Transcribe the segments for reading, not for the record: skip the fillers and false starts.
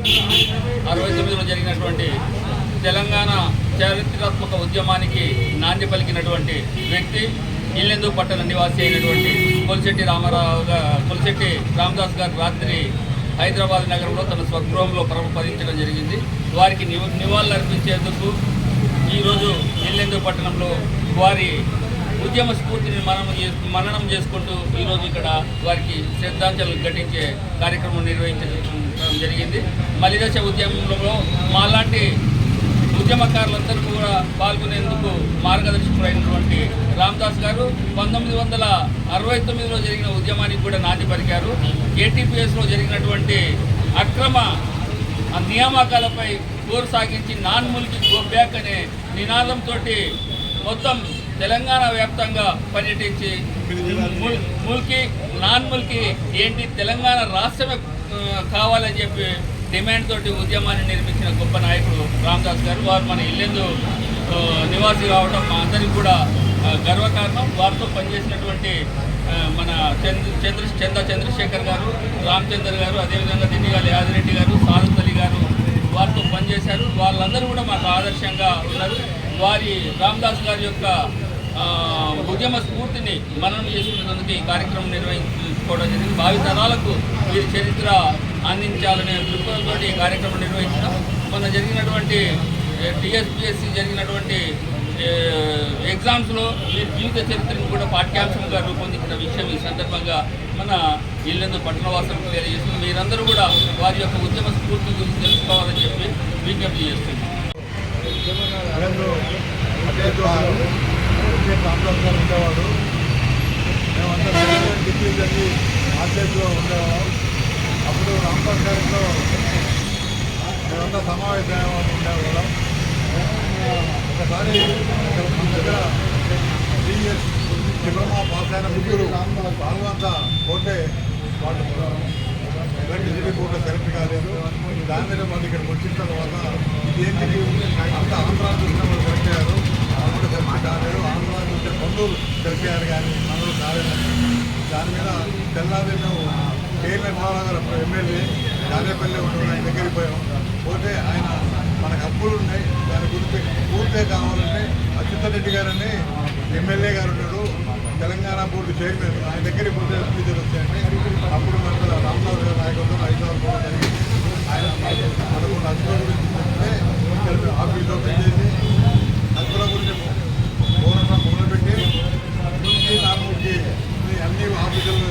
1969లో జరిగినటువంటి తెలంగాణ చారిత్రాత్మక ఉద్యమానికి నాంది పలికినటువంటి వ్యక్తి, ఇల్లెందు పట్టణ నివాసి అయినటువంటి కొలిశెట్టి రామదాస్ గారు రాత్రి హైదరాబాద్ నగరంలో తన స్వగృహంలో పరమపదించడం జరిగింది. వారికి నివాళులు అర్పించేందుకు ఈరోజు ఇల్లెందు పట్టణంలో వారి ఉద్యమ స్ఫూర్తిని మననం చేసుకుంటూ ఈరోజు ఇక్కడ వారికి శ్రద్ధాంజలి ఘటించే కార్యక్రమం నిర్వహించడం జరిగింది. మలిదశ ఉద్యమంలో మాలాంటి ఉద్యమకారులందరూ కూడా పాల్గొనేందుకు మార్గదర్శకులైనటువంటి రామదాస్ గారు 1969లో జరిగిన ఉద్యమానికి కూడా నాంది పలికారు. కేటీపీఎస్లో జరిగినటువంటి అక్రమ నియామకాలపై పోరు సాగించి నాన్ ముల్కి గో బ్యాక్ అనే నినాదంతో మొత్తం తెలంగాణ వ్యాప్తంగా పర్యటించి నాన్ ముల్కి ఏంటి, తెలంగాణ రాష్ట్రమే కావాలని చెప్పి డిమాండ్ తోటి ఉద్యమాన్ని నిర్మించిన గొప్ప నాయకుడు రామదాస్ గారు. వారు మన ఇల్లెందు నివాసి కావడం మా అందరికీ కూడా గర్వకారణం. వారితో పనిచేసినటువంటి మన చంద్రశేఖర్ గారు, రామచందర్ గారు, అదేవిధంగా దిన్నిగాలి యాదిరెడ్డి గారు, సాదత్ అలీ గారు వారితో పనిచేశారు. వాళ్ళందరూ కూడా మాకు ఆదర్శంగా ఉన్నారు. వారి రామదాస్ గారి యొక్క ఉద్యమ స్ఫూర్తిని మననం చేసుకునేందుకు ఈ కార్యక్రమం నిర్వహించుకోవడం జరిగింది. భావితరాలకు వీరి చరిత్ర అందించాలనే దృక్పథంతో ఈ కార్యక్రమం నిర్వహించడం. మొన్న జరిగినటువంటి టీఎస్పీఎస్సీ జరిగినటువంటి ఎగ్జామ్స్లో వీరి జీవిత చరిత్రను కూడా పాఠ్యాంశంగా రూపొందించిన విషయం ఈ సందర్భంగా మన ఇల్లెందు పట్టణవాసులకు తెలియజేస్తుంది. మీరందరూ కూడా వారి యొక్క ఉద్యమ స్ఫూర్తి గురించి తెలుసుకోవాలని చెప్పి విజ్ఞప్తి చేస్తుంది. రామదాస్ గారు ఉండేవాడు. మేమంతా డిగ్రీ ఆర్టీఎస్లో ఉండేవాళ్ళం. అప్పుడు రామదాస్ గారిలో మేమంతా సమావేశం ఉండేవాళ్ళం. ఒకసారి మన దగ్గర 3 years డిప్లొమా పాస్ అయిన ముగ్గురు పాల్గొంతా పోతే వాళ్ళు ఎలక్ట్రిసిటీ బోర్డులో సెలెక్ట్ కాలేదు. దాని మీద వాళ్ళు ఇక్కడికి వచ్చిన తర్వాత ఇదేంటి అంతా ఆంధ్ర చూసిన వాళ్ళు సెలెక్ట్ అయ్యారు, అప్పుడు సెలెక్ట్ కాలేదు. ఆంధ్ర చూస్తే బంధువులు సెలెక్ట్ అయ్యారు కానీ మనలో కాలేదని దాని మీద తెల్లారి మేము కేఎల్ నిర్మలా గారు ఎమ్మెల్యే జానేపల్లి ఉంటున్న ఆయన దగ్గరికి పోయాం. పోతే ఆయన మనకు హక్కులు ఉన్నాయి, దాని గురించి పూర్తిగా కావాలంటే అచ్యుతరెడ్డి గారని ఎమ్మెల్యే గారు ఉన్నాడు, తెలంగాణ బోర్డు చైర్మన్, ఆయన దగ్గరికి పోతే స్పీచర్ వచ్చాయండి. అప్పుడు మనకు రామదాస్ గారి నాయకులతో హైదరాబాద్ కూడా జరిగింది. ఆయన మనకు హక్కుల గురించి చెప్తే ఆఫీస్లో పెట్టేసి హక్కుల గురించి మొదలుపెట్టి నుంచి 4 అన్ని ఆఫీసులు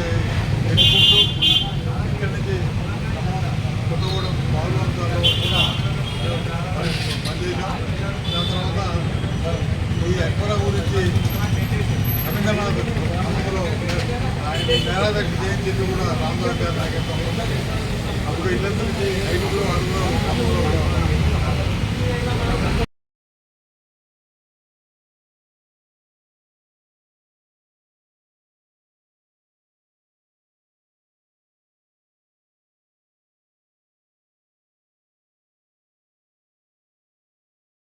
ఎన్నుకుంటూ ఇక్కడి నుంచి కొత్తగూడెం పాల్గొంటాలో కూడా పనిచేసాం. దాని తర్వాత ఈ హక్కుల గురించి అమెరికాలో ఆయన మేళాదక్షి జయంతి కూడా రామదాస్ గారి నాయకత్వంలో అప్పుడు ఇళ్ళ నుంచి 5 అడుగులో